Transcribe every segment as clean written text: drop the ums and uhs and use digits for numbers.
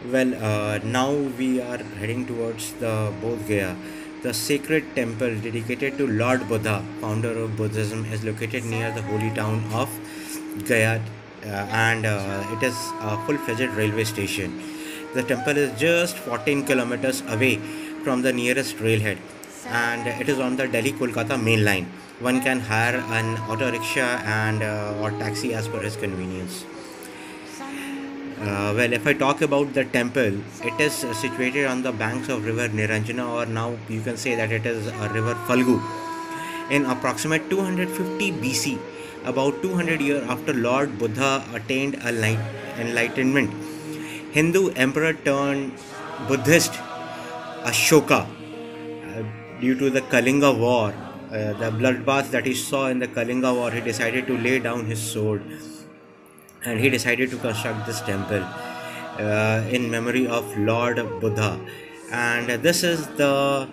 Now we are heading towards the Bodh Gaya. The sacred temple dedicated to Lord Buddha, founder of Buddhism, is located near the holy town of Gaya, and it is a full-fledged railway station. The temple is just 14 kilometers away from the nearest railhead, and it is on the Delhi-Kolkata main line. One can hire an auto rickshaw and or taxi as per his convenience. If I talk about the temple, it is situated on the banks of river Niranjana, or now you can say that it is a river Falgu. In approximate 250 BC, about 200 years after Lord Buddha attained enlightenment, Hindu emperor turned Buddhist Ashoka, due to the Kalinga War, the bloodbath that he saw in the Kalinga War, he decided to lay down his sword and he decided to construct this temple in memory of Lord Buddha. And this is the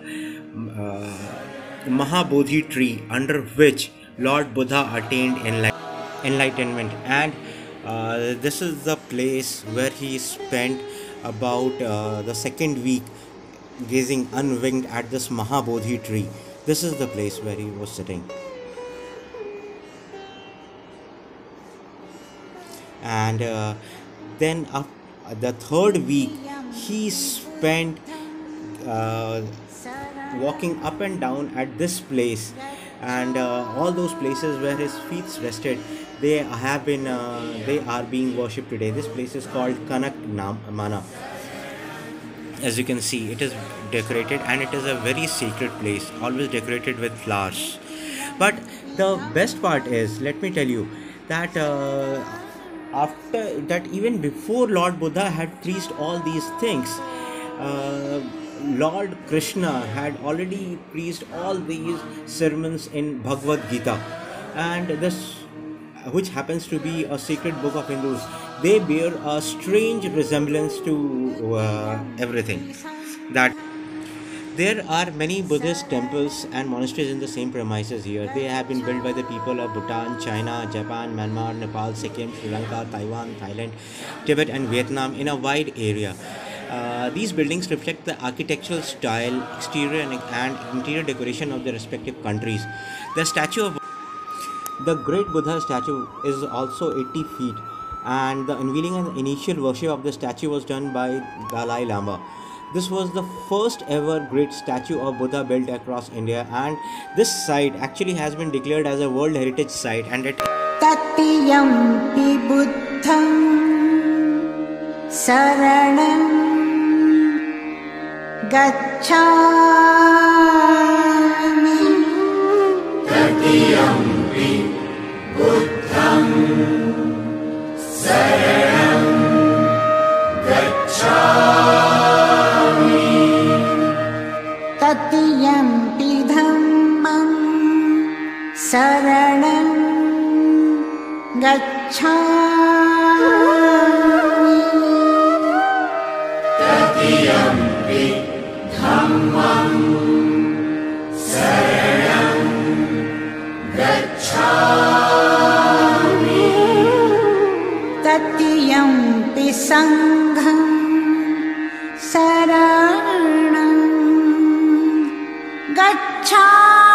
Mahabodhi tree under which Lord Buddha attained enlightenment. And this is the place where he spent about the second week gazing unwinged at this Mahabodhi tree. This is the place where he was sitting. And then the third week he spent walking up and down at this place, and all those places where his feet rested, they are being worshipped today. This place is called Kanak Mana. As you can see, it is decorated and it is a very sacred place, always decorated with flowers. But the best part is, let me tell you that after that, even before Lord Buddha had preached all these things, Lord Krishna had already preached all these sermons in Bhagavad Gita, and this, which happens to be a sacred book of Hindus, they bear a strange resemblance to everything. That there are many Buddhist temples and monasteries in the same premises here. They have been built by the people of Bhutan, China, Japan, Myanmar, Nepal, Sikkim, Sri Lanka, Taiwan, Thailand, Tibet, and Vietnam in a wide area. These buildings reflect the architectural style, exterior and interior decoration of the respective countries. The Great Buddha statue is also 80 feet, and the unveiling and initial worship of the statue was done by Dalai Lama. This was the first ever great statue of Buddha built across India, and this site actually has been declared as a World Heritage Site. And it Tatiyampi Buddham Saranam Gacchami. Tatiyampi Buddham Saranam Gacchami. Tatiyampi Dhammam Saranam Gacchami. Tatiyampi Dhammam Saranam Gacchami. Tatiyampi Sangham Saranam Gacchami.